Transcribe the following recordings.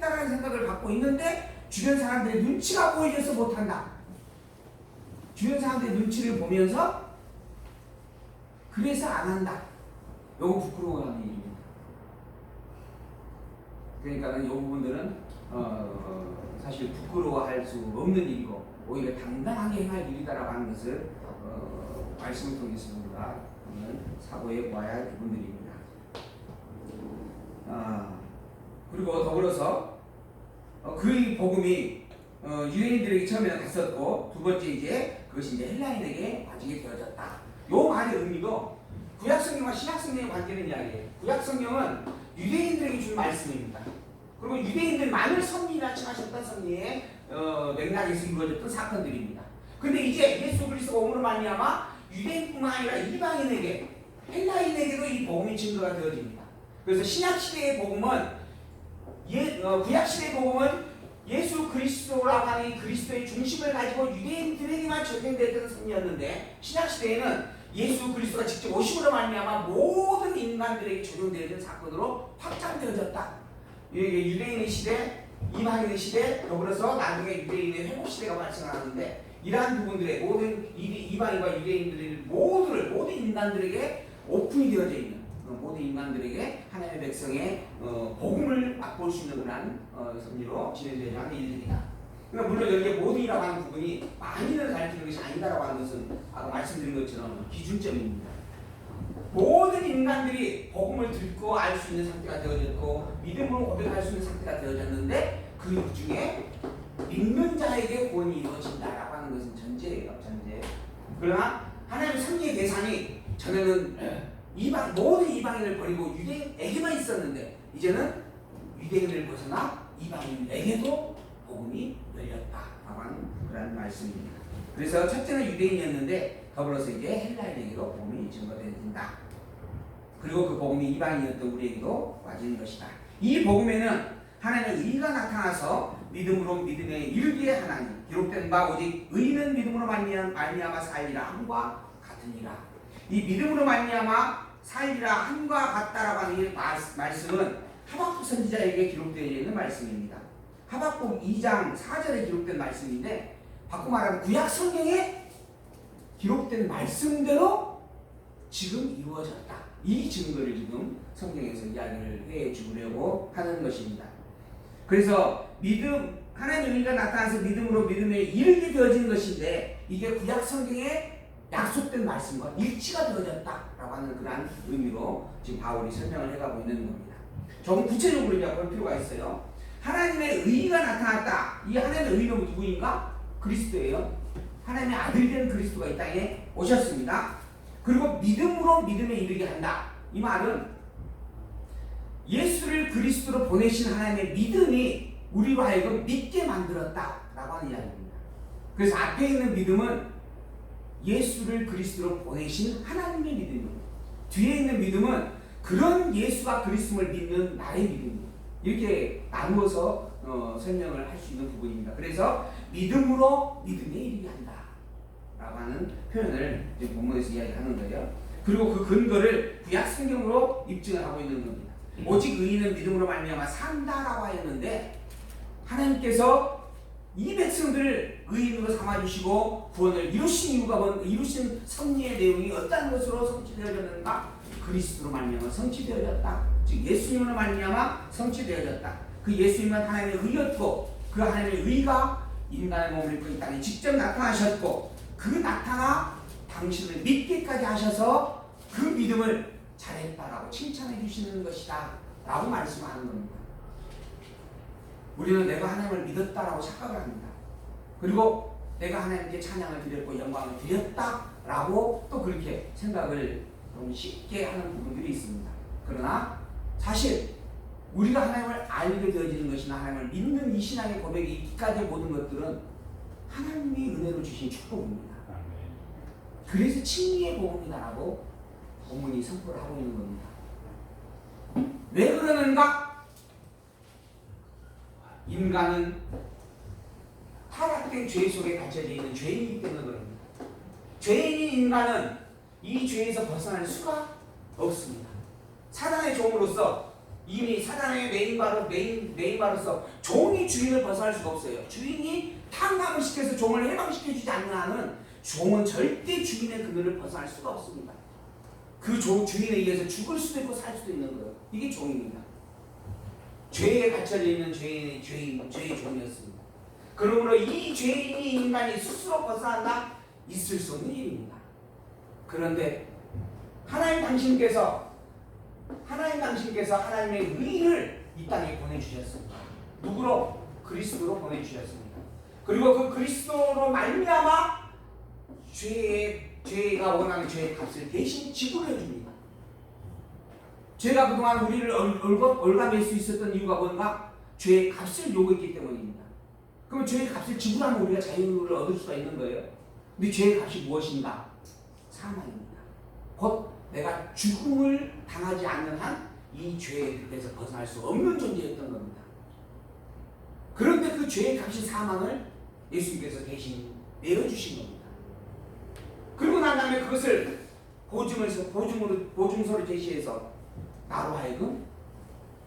하겠다라는 생각을 갖고 있는데 주변 사람들의 눈치가 보여져서 못한다. 주변 사람들의 눈치를 보면서 그래서 안 한다. 요거 부끄러워하는 일입니다. 그러니까 이 부분들은 사실 부끄러워할 수 없는 일이고 오히려 당당하게 행할 일이다라고 하는 것을 말씀을 통해서 우리가 사고해 보아야 할 부분들입니다. 그리고 더불어서 그 복음이 유대인들에게 처음에는 갔었고 두 번째 이제 그것이 이제 헬라인에게 빠지게 되어졌다. 요 말의 의미도 구약성경과 신약성경의 관계는 이야기예요. 구약성경은 유대인들에게 준 말씀입니다. 그리고 유대인들만을 섭리라 칭하셨던 섭리의 맥락에서 이루어졌던 사건들입니다. 근데 이제 예수 그리스도가 오므로 말미암아 유대인뿐만 아니라 이방인에게 헬라인에게도 이 복음이 증거가 되어집니다. 그래서 신약시대의 복음은 구약시대의 복음은 예수 그리스도라고 하는 그리스도의 중심을 가지고 유대인들에게만 적용되었던 섭리였는데 신약시대에는 예수 그리스도가 직접 오심으로 말미암아 모든 인간들에게 적용되어진 사건으로 확장되어졌다. 유대인의 시대, 이방인의 시대, 더불어서 나중에 유대인의 회복 시대가 발생하는데 이러한 부분들의 모든 이방인과 유대인들의 모든 인간들에게 오픈이 되어져 있는 모든 인간들에게 하나님의 백성의 복음을 맛볼 수 있는 그런 섭리로 진행되어야 하는 일들이다. 그러니까 물론 여기에 모든이라고 하는 부분이 많이는 가르치는 것이 아니다라고 하는 것은 아까 말씀드린 것처럼 기준점입니다. 모든 인간들이 복음을 듣고 알 수 있는 상태가 되어졌고 믿음으로 고백할 수 있는 상태가 되어졌는데 그 중에 믿는 자에게 구원이 이루어진다라고 하는 것은 전제예요. 전제. 그러나 하나님의 섭리의 대상이 전에는 모든 이방인을 버리고 유대인에게만 있었는데 이제는 유대인을 벗어나 이방인에게도 복음이 열렸다라고 하는 그런 말씀입니다. 그래서 첫째는 유대인이었는데 더불어서 이제 헬라인에게도 복음이 증거된다. 그리고 그 복음이 이방인이었던 우리에게도 와지는 것이다. 이 복음에는 하나님의 의가 나타나서 믿음으로 믿음에 이르기에 하나님 기록된 바 오직 의는 믿음으로 말미암아 살리라 함과 같으니라. 이 믿음으로 말미암아 살리라 함과 같다라고 하는 이 말씀은 하박국 선지자에게 기록되어 있는 말씀입니다. 하박국 2장 4절에 기록된 말씀인데 바꿔 말하면 구약 성경에 기록된 말씀대로 지금 이루어졌다. 이 증거를 지금 성경에서 이야기를 해 주려고 하는 것입니다. 그래서 하나님의 의가 나타나서 믿음으로 믿음에 이르게 되어지는 것인데 이게 구약 성경에 약속된 말씀과 일치가 되어졌다라고 하는 그런 의미로 지금 바울이 설명을 해가고 있는 겁니다. 조금 구체적으로 이제 볼 필요가 있어요. 하나님의 의가 나타났다. 이 하나님의 의는 누구인가? 그리스도예요. 하나님의 아들된 그리스도가 이 땅에 오셨습니다. 그리고 믿음으로 믿음에 이르게 한다. 이 말은 예수를 그리스도로 보내신 하나님의 믿음이 우리로 하여금 믿게 만들었다라고 하는 이야기입니다. 그래서 앞에 있는 믿음은 예수를 그리스도로 보내신 하나님의 믿음이에요. 뒤에 있는 믿음은 그런 예수가 그리스도를 믿는 나의 믿음이에요. 이렇게 나누어서 설명을 할 수 있는 부분입니다. 그래서 믿음으로 믿음에 이르게 한다 라고 하는 표현을 본문에서 이야기하는 거예요. 그리고 그 근거를 구약 성경으로 입증을 하고 있는 겁니다. 오직 의인은 믿음으로 말미암아 산다라고 하였는데 하나님께서 이 백성들을 의인으로 삼아주시고 구원을 이루신 이유가 이루신 섭리의 내용이 어떤 것으로 성취되어졌는가? 그리스도로 말미암아 성취되어졌다. 즉 예수님으로 말미암아 성취되어졌다. 그 예수님은 하나님의 의였고 그 하나님의 의가 인간의 몸을 입고 이 땅에 직접 나타나셨고 그 나타나 당신을 믿게까지 하셔서 그 믿음을 잘했다라고 칭찬해 주시는 것이다 라고 말씀하는 겁니다. 우리는 내가 하나님을 믿었다라고 착각을 합니다. 그리고 내가 하나님께 찬양을 드렸고 영광을 드렸다라고 또 그렇게 생각을 너무 쉽게 하는 부분들이 있습니다. 그러나 사실 우리가 하나님을 알게 되어지는 것이나 하나님을 믿는 이 신앙의 고백이 있기까지의 모든 것들은 하나님이 은혜로 주신 축복입니다. 그래서 칭의의 복음이다라고 본문이 선포를 하고 있는 겁니다. 왜 그러는가? 인간은 타락된 죄 속에 갇혀져 있는 죄인이기 때문에 그럽니다. 죄인인 인간은 이 죄에서 벗어날 수가 없습니다. 사단의 종으로서 이미 사단의 메인바로서 종이 주인을 벗어날 수가 없어요. 주인이 탕감을 시켜서 종을 해방시켜주지 않는 한은 종은 절대 주인의 그늘을 벗어날 수가 없습니다. 그 주인에 의해서 죽을 수도 있고 살 수도 있는 거예요. 이게 종입니다. 죄에 갇혀져 있는 죄의 종이었습니다. 그러므로 이 죄인이 인간이 스스로 벗어난다? 있을 수 없는 일입니다. 그런데 하나님 당신께서 하나님의 의인을 이 땅에 보내주셨습니다. 누구로? 그리스도로 보내주셨습니다. 그리고 그 그리스도로 말미암아 죄가 원하는 죄의 값을 대신 지불해 줍니다. 죄가 그동안 우리를 올가맬 수 있었던 이유가 뭔가? 죄의 값을 요구했기 때문입니다. 그럼 죄의 값을 지불하면 우리가 자유를 얻을 수가 있는 거예요. 근데 죄의 값이 무엇인가? 사망입니다. 곧 내가 죽음을 당하지 않는 한 이 죄의 늪에서 벗어날 수 없는 존재였던 겁니다. 그런데 그 죄의 값인 사망을 예수님께서 대신 내어주신 겁니다. 그리고 난 다음에 그것을 보증서로 제시해서 나로 하여금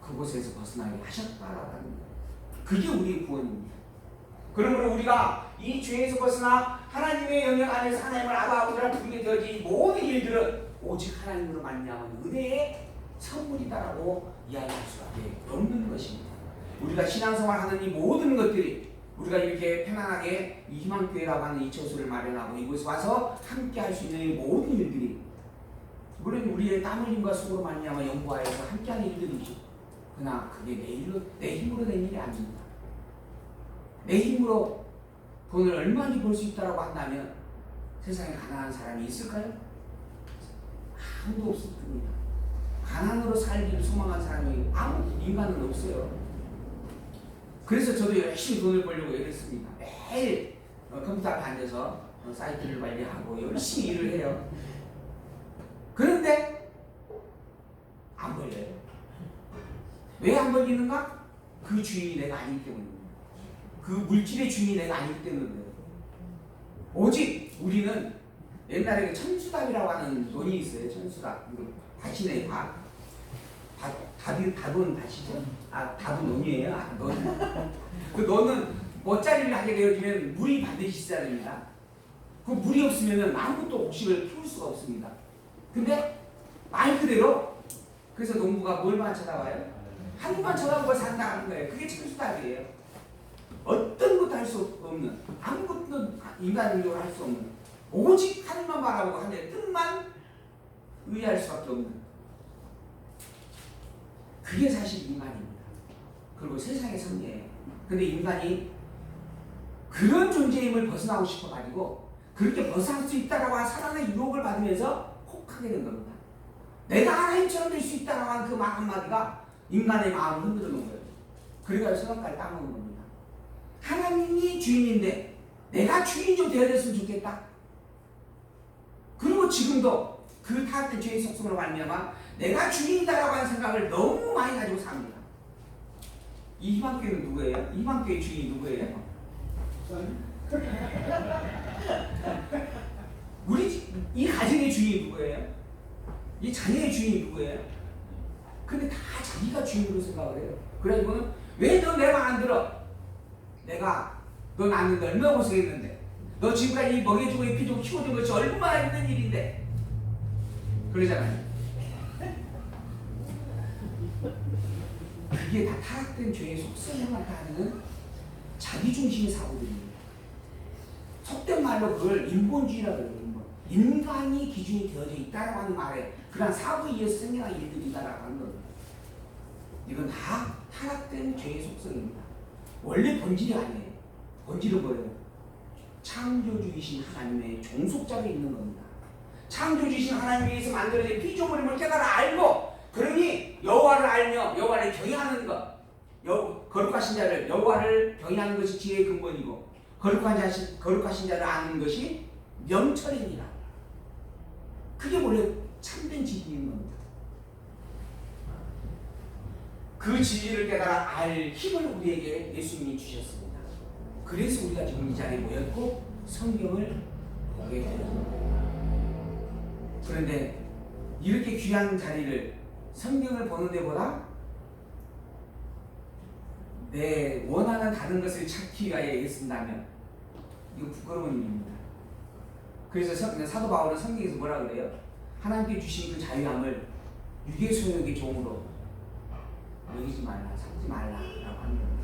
그곳에서 벗어나게 하셨다라는 거예요. 그게 우리의 구원입니다. 그러므로 우리가 이 죄에서 벗어나 하나님의 영역 안에서 하나님을 아버지라 부르게 되어진 모든 일들은 오직 하나님으로 말미암은 은혜의 선물이다라고 이야기할 수밖에 없는 것입니다. 우리가 신앙생활하는 이 모든 것들이 우리가 이렇게 편안하게 이 희망교회라고 하는 이 처소를 마련하고 이곳에 와서 함께 할 수 있는 이 모든 일들이 물론 우리의 땀 흘림과 수고로 말미암아 연구하여서 함께하는 일들이죠. 그러나 그게 내 힘으로 된 일이 아닙니다. 내 힘으로 돈을 얼마나 벌 수 있다고 한다면 세상에 가난한 사람이 있을까요? 아무도 없을 겁니다. 가난으로 살기를 소망한 사람이 인간은 없어요. 그래서 저도 열심히 돈을 벌려고 애를 씁니다. 매일 컴퓨터 앞에 앉아서 사이트를 관리하고 열심히 일을 해요. 그런데 안 벌려요. 왜 안 벌리는가? 그 주인이 내가 아니기 때문입니다. 그 물질의 주인이 내가 아니기 때문이에요. 오직 우리는 옛날에 천수답이라고 하는 논이 있어요. 천수답. 다시네, 답은 다시죠? 답은 논이에요. 논. 그 논은 멋자리를 하게 되어지면 물이 반드시 있어야 됩니다. 그 물이 없으면 아무것도 옥식을 키울 수가 없습니다. 근데 말 그대로 그래서 농부가 뭘만 쳐다봐요? 하늘만 쳐다보고 산다는 거예요. 그게 천수답이에요. 어떤 것도 할 수 없는, 아무것도 인간적으로 할 수 없는, 오직 하늘만 바라보고 하늘의 뜻만 의지할 수밖에 없는, 그게 사실 인간입니다. 그리고 세상의 성리예요. 근데 인간이 그런 존재임을 벗어나고 싶어가지고 그렇게 벗어날 수 있다라고 하는 사단의 유혹을 받으면서 혹하게 된 겁니다. 내가 하나님처럼 될 수 있다라고 하는 그 말 한마디가 인간의 마음을 흔들어 놓은 거예요. 그래가지고 생각까지 따먹는 겁니다. 하나님이 주인인데 내가 주인 좀 되어졌으면 좋겠다. 그리고 지금도 그 타락된 죄의 속성으로 말미암아 내가 주인이다라고 하는 생각을 너무 많이 가지고 삽니다. 이 희망교회는 누구예요? 희망교회 주인이 누구예요? 우리 이 가정의 주인이 누구예요? 이 자녀의 주인이 누구예요? 근데 다 자기가 주인으로 생각을 해요. 그래가지고는 왜 너 내 말 안 들어? 너 낳는데 얼마나 고생했는데, 너 지금까지 먹여주고 입혀주고 키워준 것이 얼마나 힘든 일인데, 그러잖아요. 그게 다 타락된 죄의 속성을 나타내는 자기중심의 사고들입니다. 속된 말로 그걸 인본주의라고 해요. 인간이 기준이 되어져 있다라고 하는 말에 그러한 사고에 의해서 생겨난 일들이다라고 하는 겁니다. 이건 다 타락된 죄의 속성입니다. 원래 본질이 아니에요. 본질은 뭐예요? 창조주이신 하나님의 종속자가 있는 겁니다. 창조주이신 하나님에 의해서 만들어진 피조물임을 깨달아 알고, 그러니 여호와를 알며 여호와를 경외하는 것, 거룩하신 자를, 여호와를 경외하는 것이 지혜의 근본이고, 거룩하신 자를 아는 것이 명철입니다. 그게 원래 참된 진리인 겁니다. 그 진리를 깨달아 알 힘을 우리에게 예수님이 주셨습니다. 그래서 우리가 지금 이 자리에 모였고 성경을 보게 되었습니다. 그런데 이렇게 귀한 자리를 성경을 보는 데보다 내 원하는 다른 것을 찾기 위하여 애쓴다면 이거 부끄러운 일입니다. 그래서 사도 바울은 성경에서 뭐라 그래요? 하나님께 주신 그 자유함을 육의 소욕의 종으로 여기지 말라, 삼지 말라라고 하는 겁니다.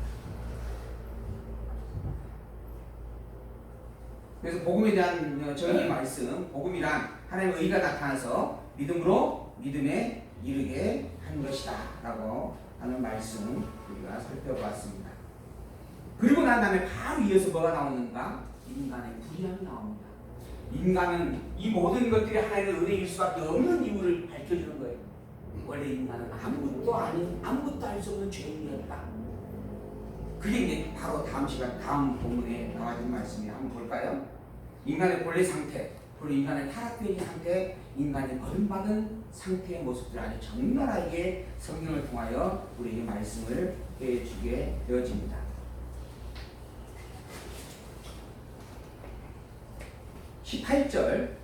그래서 복음에 대한 저희 말씀, 복음이란 하나님의 의가 나타나서 믿음으로 믿음에 이르게 한 것이다 라고 하는 말씀 우리가 살펴봤습니다. 그리고 난 다음에 바로 이어서 뭐가 나오는가? 인간의 불의함이 나옵니다. 인간은 이 모든 것들이 하나님의 은혜일 수밖에 없는 이유를 밝혀주는 거예요. 원래 인간은 아무것도 아닌, 아무것도 할 수 없는 죄인이었다. 그게 이제 바로 다음 본문에 나와 있는 말씀이에요. 한번 볼까요? 인간의 본래 상태, 그리고 인간의 타락된 상태, 인간이 버림받은 상태의 모습들 아주 적나라하게 성경을 통하여 우리에게 말씀을 해주게 되어집니다. 18절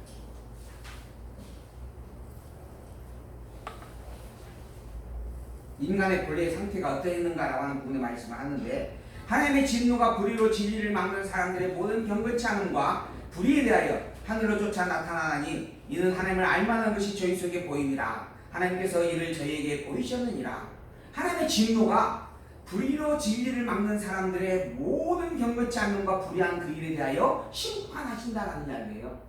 인간의 본래의 상태가 어떠했는가라고 하는 부분의 말씀을 하는데 하나님의 진노가 불의로 진리를 막는 사람들의 모든 경건치 않음과 불의에 대하여 하늘로 쫓아 나타나니 이는 하나님을 알만한 것이 저희 속에 보임이라. 하나님께서 이를 저희에게 보이셨느니라. 하나님의 진노가 불의로 진리를 막는 사람들의 모든 경건치 않음과 불의한 그 일에 대하여 심판하신다라는 이야기예요.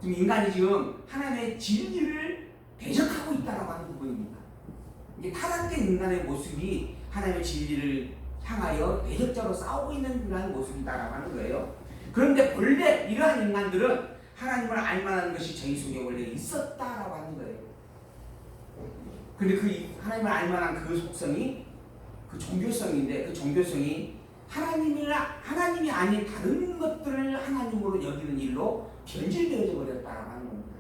지금 인간이 지금 하나님의 진리를 대적하고 있다라고 하는 부분입니다. 이게 타락된 인간의 모습이 하나님의 진리를 향하여 대적자로 싸우고 있는 그러한 모습이다라고 하는 거예요. 그런데 본래 이러한 인간들은 하나님을 알만한 것이 저희 속에 원래 있었다라고 하는 거예요. 근데 그 하나님을 알만한 그 속성이 그 종교성인데 그 종교성이 하나님이 아닌 다른 것들을 하나님으로 여기는 일로 변질되어져 버렸다라고 하는 겁니다.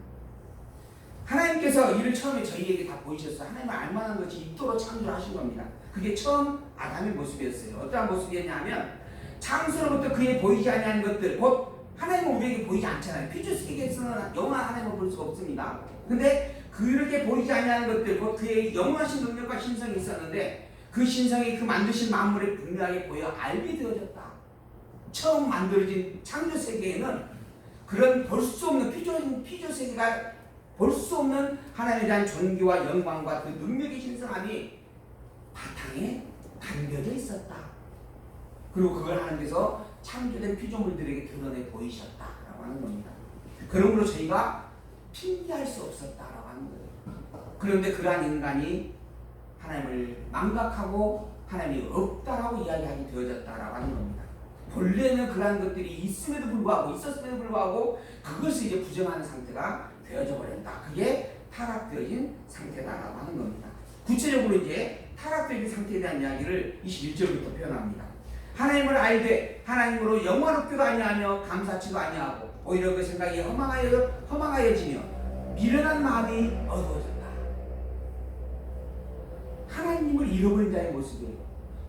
하나님께서 이를 처음에 저희에게 다 보이셨어요. 하나님을 알만한 것이 있도록 창조하신 겁니다. 그게 처음 아담의 모습이었어요. 어떠한 모습이었냐면 창세로부터 그에 보이지 아니하는 것들, 곧 하나님은 우리에게 보이지 않잖아요. 피주세계에서는 영원한 하나님을 볼 수가 없습니다. 근데 그렇게 보이지 아니하는 것들, 곧 그의 영원하신 능력과 신성이 있었는데 그 신성이 그 만드신 만물에 분명하게 보여 알게 되어졌다. 처음 만들어진 창조세계에는 그런 볼 수 없는 피조세계가 볼 수 없는 하나님에 대한 존귀와 영광과 그 능력의 신성함이 바탕에 담겨져 있었다. 그리고 그걸 하나님께서 창조된 피조물들에게 드러내 보이셨다라고 하는 겁니다. 그러므로 저희가 핑계할 수 없었다라고 하는 거예요. 그런데 그러한 인간이 하나님을 망각하고 하나님이 없다라고 이야기하게 되어졌다라고 하는 겁니다. 본래는 그러한 것들이 있음에도 불구하고 있었음에도 불구하고 그것을 이제 부정하는 상태가 되어져 버렸다. 그게 타락되어진 상태다라고 하는 겁니다. 구체적으로 이제 타락되어진 상태에 대한 이야기를 21절부터 표현합니다. 하나님을 알되 하나님으로 영화롭기도 아니하며 감사치도 아니하고 오히려 그 생각이 허망하여지며 미련한 마음이 어두워졌다. 하나님을 잃어버린 자의 모습이에요.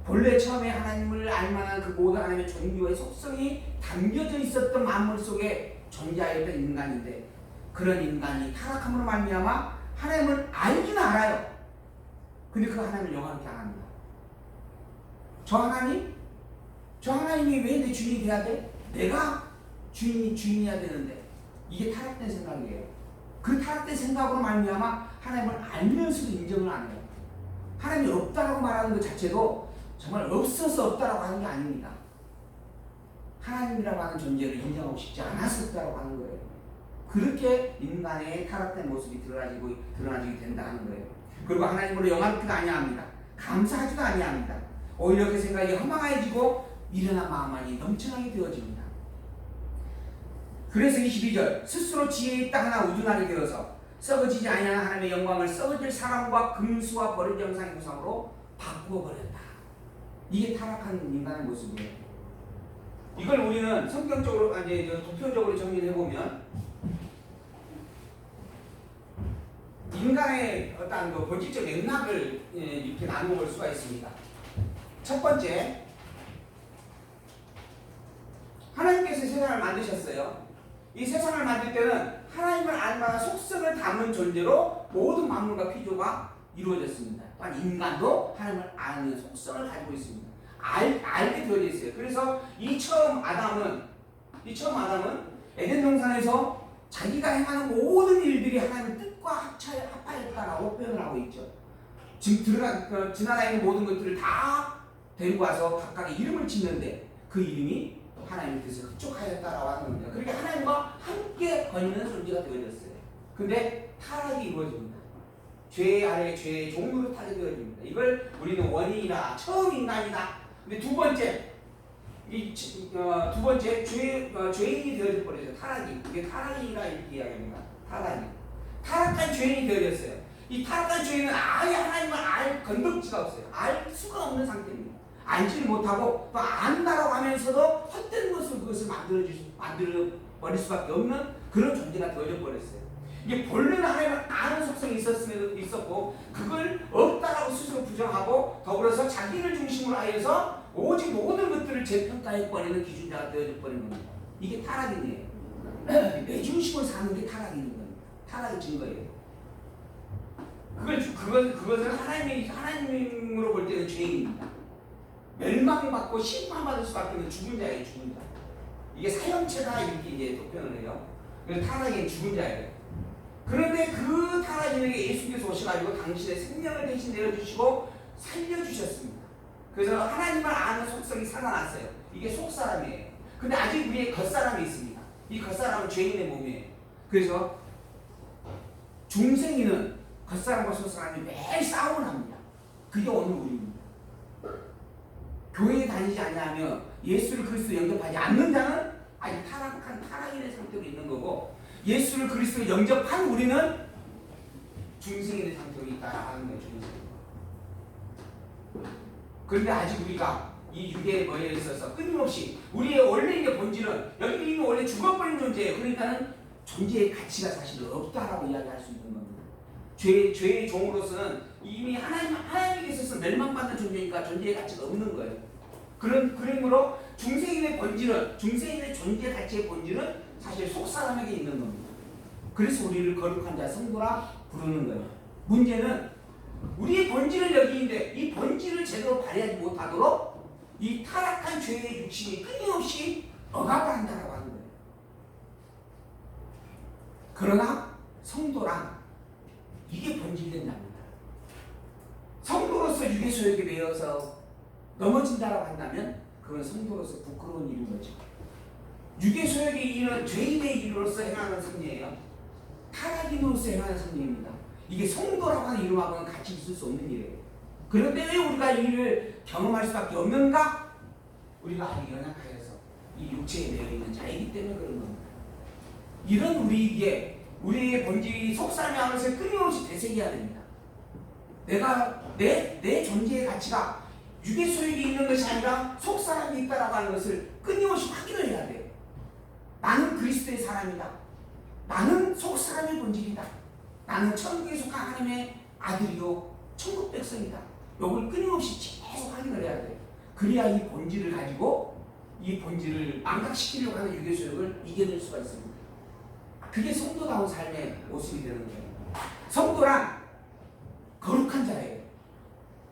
본래 처음에 하나님을 알만한 그 모든 하나님의 존귀와의 속성이 담겨져 있었던 만물 속에 존재하였던 인간인데 그런 인간이 타락함으로 말미암아 하나님을 알기는 알아요. 근데 그 하나님을 영화롭게 안 합니다. 저 하나님이 왜 내 주인이 돼야 돼? 내가 주인이어야 되는데 이게 타락된 생각이에요. 그 타락된 생각으로 말미암아 하나님을 알면서도 인정을 안 해요. 하나님이 없다라고 말하는 것 자체도 정말 없어서 없다라고 하는 게 아닙니다. 하나님이라고 하는 존재를 인정하고 싶지 않았었다라고 하는 거예요. 그렇게 인간의 타락된 모습이 드러나지게 된다는 거예요. 그리고 하나님으로 영화롭지도 아니합니다. 감사하지도 아니합니다. 오히려 그 생각이 허망해지고 미련한 마음만이 넘쳐나게 되어집니다. 그래서 22절 스스로 지혜의 땅 하나 우둔하게 되어서 썩어지지 아니하는 하나님의 영광을 썩어질 사람과 금수와 버린 영상의 구상으로 바꾸어 버렸다. 이게 타락한 인간의 모습이에요. 이걸 우리는 성경적으로 도표적으로 정리해 보면 인간의 어떤 본질적 맥락을 이렇게 나누어 볼 수가 있습니다. 첫 번째, 하나님께서 세상을 만드셨어요. 이 세상을 만들 때는 하나님을 알만한 속성을 담은 존재로 모든 만물과 피조가 이루어졌습니다. 또한 인간도 하나님을 아는 속성을 가지고 있습니다. 알게 되어 있어요. 그래서 이 처음 아담은 에덴 동산에서 자기가 행하는 모든 일들이 하나님의 뜻과 합하였다라고 표현을 하고 있죠. 지금 지나가 있는 모든 것들을 다 데리고 와서 각각의 이름을 짓는데 그 이름이 하나님의 뜻을 흡족하였다라고 하는 겁니다. 그렇게 하나님과 함께 거니는 존재가 되어졌어요. 근데 타락이 이루어집니다. 죄 아래 죄의 종으로 타게 되어집니다. 이걸 우리는 원인이다, 처음 인간이다. 근데 두 번째 죄인이 되어질 뻔했어요. 타락이. 이게 타락이라 이렇게 이야기합니다. 타락한 죄인이 되어졌어요. 이 타락한 죄인은 아예 하나님을 알 건덕지가 없어요. 알 수가 없는 상태입니다. 알지를 못하고 또 안다라고 하면서도 헛된 것을 그것을 만들어 버릴 수밖에 없는 그런 존재가 되어져 버렸어요. 이게 본래는 하나님을 아는 속성이 있었고 그걸 없다라고 스스로 부정하고 더불어서 자기를 중심으로 하여서 오직 모든 것들을 재평가해 버리는 기준자가 되어져 버린 겁니다. 이게 타락이에요. 내 중심으로 사는 게 타락인 겁니다. 타락의 증거예요. 그것은 하나님으로 볼 때는 죄인입니다. 멸망받고 심판받을 수밖에 없는 죽은 자예요, 죽은 자. 이게 사형체가 이렇게 이제 또 표현을 해요. 그래서 타락인 죽은 자예요. 그런데 그 타락인에게 예수께서 오셔가지고 당신의 생명을 대신 내어주시고 살려주셨습니다. 그래서 하나님을 아는 속성이 살아났어요. 이게 속사람이에요. 근데 아직 우리의 겉사람이 있습니다. 이 겉사람은 죄인의 몸이에요. 그래서 중생이는 겉사람과 속사람이 매일 싸움을 합니다. 그게 오늘 우리입니다. 교회에 다니지 않냐면 예수를 그리스도 영접하지 않는 자는 아직 타락인의 상태로 있는 거고 예수를 그리스도 영접한 우리는 중생인의 상태로 있다라는 거예요. 그런데 아직 우리가 이 유대에 모여 있어서 끊임없이 우리의 원래의 본질은 여기 이미 원래 죽어버린 존재예요. 그러니까는 존재의 가치가 사실 없다라고 이야기할 수 있는 겁니다. 죄의 종으로서는 이미 하나님에게 있어서 멸망받는 존재니까 존재의 가치가 없는 거예요. 그러므로 중생인의 존재 가치의 본질은 사실 속사람에게 있는 겁니다. 그래서 우리를 거룩한 자, 성도라 부르는 거예요. 문제는 우리의 본질은 여기 있는데 이 본질을 제대로 발휘하지 못하도록 이 타락한 죄의 육신이 끊임없이 억압을 한다고 하는 거예요. 그러나 성도란 이게 본질된 자입니다. 성도로서 유괴소욕에 매여서 넘어진다라고 한다면 그건 성도로서 부끄러운 일인 거죠. 유괴소욕의 일은 죄인의 일로서 행하는 승리예요. 타락인으로서 행하는 승리입니다. 이게 성도라고 하는 이름하고는 같이 있을 수 없는 일이에요. 그런데 왜 우리가 이 일을 경험할 수밖에 없는가? 우리가 아직 연약하여서 이 육체에 매여있는 자이기 때문에 그런 겁니다. 이런 우리의 본질이 속사람이 하는 것을 끊임없이 되새겨야 됩니다. 내 존재의 가치가 유괴소욕이 있는 것이 아니라 속사람이 있다라고 하는 것을 끊임없이 확인을 해야 돼요. 나는 그리스도의 사람이다. 나는 속사람의 본질이다. 나는 천국에 속한 하나님의 아들이요 천국 백성이다. 이걸 끊임없이 계속 확인을 해야 돼요. 그래야 이 본질을 가지고 이 본질을 망각시키려고 하는 유괴소욕을 이겨낼 수가 있습니다. 그게 성도다운 삶의 모습이 되는 거예요. 성도란 거룩한 자예요.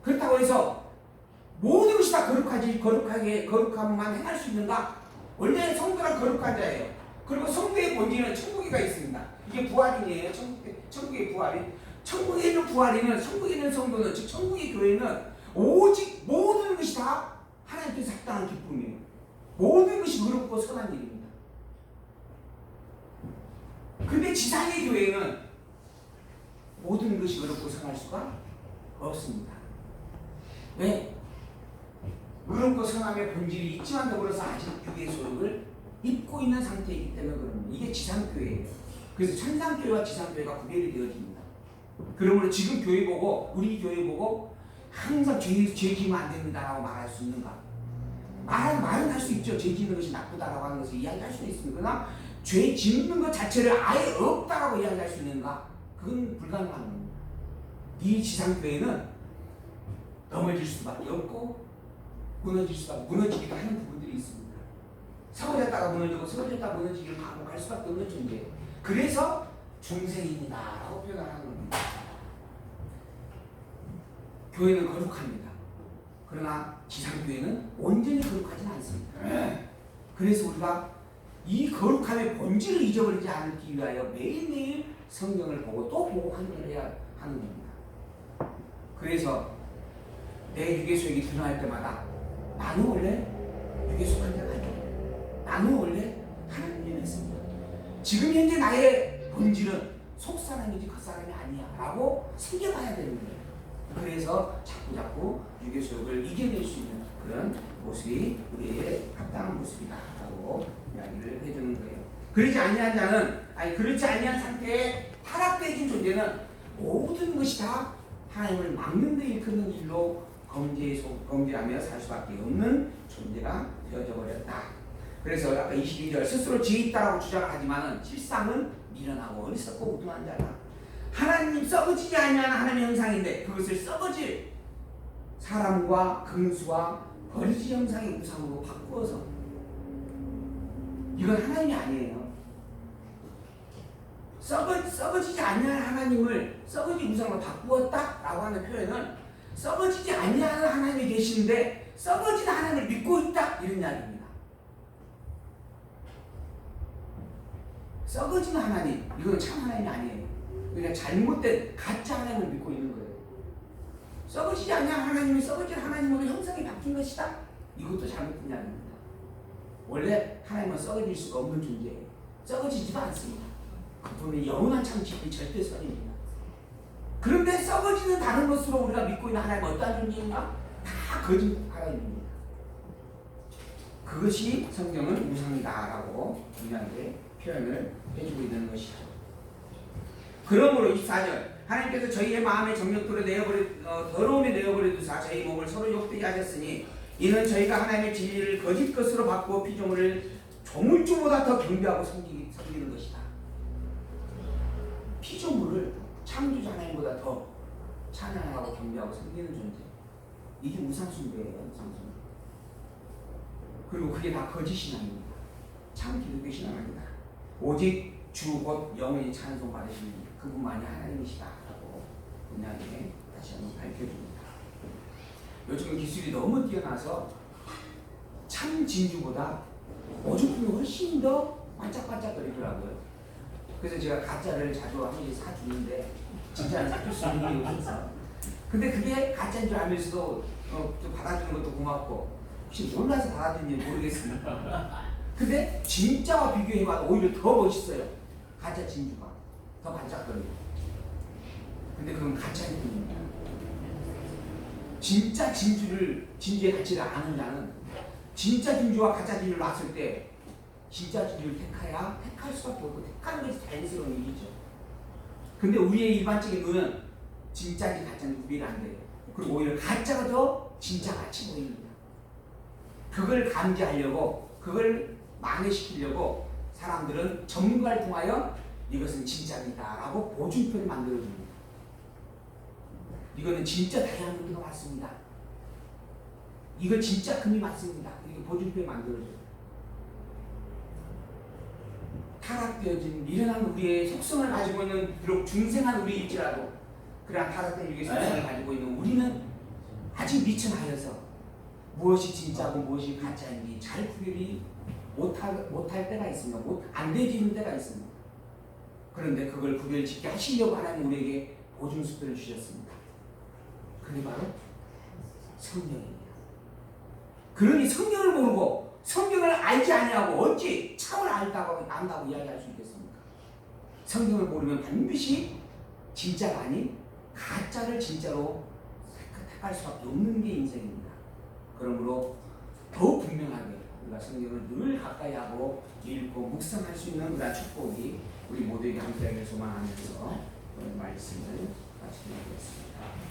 그렇다고 해서 모든 것이 다 거룩함만 행할 수 있는가? 원래 성도란 거룩한 자예요. 그리고 성도의 본질은 천국에가 있습니다. 이게 부활이에요. 천국의 부활이. 천국에 있는 부활이는 천국에 있는 성도는 즉 천국의 교회는 오직 모든 것이 다 하나님께서 합당한 기쁨이에요. 모든 것이 의롭고 선한 일입니다. 근데 지상의 교회는 모든 것이 의롭고 선할 수가 없습니다. 왜? 의롭고 선함의 본질이 있지만 더불어서 아직 유괴소욕을 입고 있는 상태이기 때문에 그럽니다. 이게 지상교회예요. 그래서 천상교회와 지상교회가 구별이 되어집니다. 그러므로 지금 교회 보고 우리 교회 보고 항상 죄 지으면 안 됩니다라고 말할 수 있는가? 말은 할 수 있죠. 죄 짓는 것이 나쁘다라고 하는 것을 이야기할 수 있습니다. 그러나 죄 짓는 것 자체를 아예 없다라고 이야기할 수 있는가? 그건 불가능한 겁니다. 이 지상교회는 넘어질 수밖에 없고 무너지기도 하는 부분들이 있습니다. 세워졌다가 무너지고 세워졌다가 무너지기를 반복할 수밖에 없는 존재예요. 그래서 중생입니다라고 표현하는 겁니다. 교회는 거룩합니다. 그러나 지상교회는 온전히 거룩하지는 않습니다. 그래서 우리가 이 거룩함의 본질을 잊어버리지 않기 위하여 매일매일 성경을 보고 또 보고 확인을 해야 하는 겁니다. 그래서 내 유괴 속이 드러날 때마다 나는 원래 유괴 속한 자가 아니야. 나는 원래 하나님의 했습니다. 지금 현재 나의 본질은 속사람이지 겉사람이 아니야 라고 새겨봐야 되는 거예요. 그래서 자꾸 유괴 속을 이겨낼 수 있는 그런 모습이 우리의 합당한 모습이다 라고 이야기를 해주는 거예요. 그렇지 아니한 자는, 그렇지 아니한 상태에 타락되어진 존재는 모든 것이 다 하나님을 막는 데 일컫는 일로 범죄하며 살 수밖에 없는 존재가 되어져 버렸다. 그래서 아까 22절 스스로 지혜 있다라고 주장하지만은 실상은 미련하고 어리석고 우둔한 자라. 하나님 썩어지지 아니하는 하나님의 형상인데 그것을 썩어질 사람과 금수와 버리지 형상의 우상으로 바꾸어서, 이건 하나님이 아니에요. 썩어지지 아니하는 하나님을 썩어진 우상으로 바꾸었다라고 하는 표현은 썩어지지 아니하는 하나님이 계시는데 썩어진 하나님을 믿고 있다 이런 이야기입니다. 썩어지는 하나님, 이건 참 하나님이 아니에요. 그냥 잘못된 가짜 하나님을 믿고 있는 거예요. 썩어지지 아니하는 하나님이 썩어진 하나님으로 형상이 바뀐 것이다, 이것도 잘못된 이야기입니다. 원래 하나님은 썩어질 수가 없는 존재예요. 썩어지지도 않습니다. 그분은 영원한 참치기 절대 선입니다. 그런데 썩어지는 다른 것으로 우리가 믿고 있는 하나님은 어떠한 존재인가? 다 거짓 하나님입니다. 그것이 성경은 우상이다라고 분명하게 표현을 해주고 있는 것이죠. 그러므로 24절 하나님께서 저희의 마음의 정욕도로 더러움에 내어버려 두사 저희 몸을 서로 욕되게 하셨으니 이는 저희가 하나님의 진리를 거짓 것으로 바꾸어 피조물을 조물주보다 더 경배하고 섬기는 것이다. 피조물을 창조자 하나님보다 더 찬양하고 경배하고 섬기는 존재, 이게 우상숭배예요. 우상숭배. 그리고 그게 다 거짓 신앙입니다. 참 기독교 신앙 아니다. 오직 주 곧 영원히 찬송 받으시는 그분만이 하나님이시다라고 분명하게 다시 한번 밝혀줍니다. 요즘 기술이 너무 뛰어나서 참 진주보다 오죽품이 훨씬 더 반짝반짝거리더라고요. 그래서 제가 가짜를 자주 한 번씩 사주는데 진짜는 사줄 수 있는 게 없어서, 근데 그게 가짜인 줄 알면서도 좀 받아주는 것도 고맙고 혹시 몰라서 받아주는지 모르겠습니다. 근데 진짜와 비교해봐도 오히려 더 멋있어요. 가짜 진주가 더 반짝거리고. 근데 그건 가짜일 뿐입니다. 진짜 진주의 가치를 아는 자는 진짜 진주와 가짜 진주를 놨을 때 진짜 진주를 택할 수밖에 없고, 택하는 것이 자연스러운 일이죠. 근데 우리의 일반적인 눈은 진짜인지 가짜인지 구별이 안 돼요. 그리고 오히려 가짜가 더 진짜 같이 보입니다. 그걸 감지하려고, 그걸 만회시키려고 사람들은 전문가를 통하여 이것은 진짜입니다 라고 보증표를 만들어줍니다. 이거는 진짜 다이아몬드가 맞습니다. 이거 진짜 금이 맞습니다. 이거 보증표에 만들어줘요. 타락되어진 미련한 우리의 속성을 가지고 있는, 비록 중생한 우리일지라도 그러한 타락된 우리의 속성을 가지고 있는 우리는 아직 미천하여서 무엇이 진짜고 무엇이 가짜인지 잘 구별이 못할 때가 있습니다. 안 되지는 때가 있습니다. 그런데 그걸 구별짓게 하시려고 하나님 우리에게 보증수표를 주셨습니다. 그게 바로 성령입니다. 그러니 성령을 모르고 성경을 알지 아니하고 어찌 참을 안다고 이야기할 수 있겠습니까? 성경을 모르면 반드시 진짜가 아닌 가짜를 진짜로 택할 수밖에 없는 게 인생입니다. 그러므로 더욱 분명하게 우리가 성경을 늘 가까이 하고 읽고 묵상할 수 있는 그런 축복이 우리 모두에게 함께하기를 소망하면서 오늘 말씀을 마치도록 하겠습니다.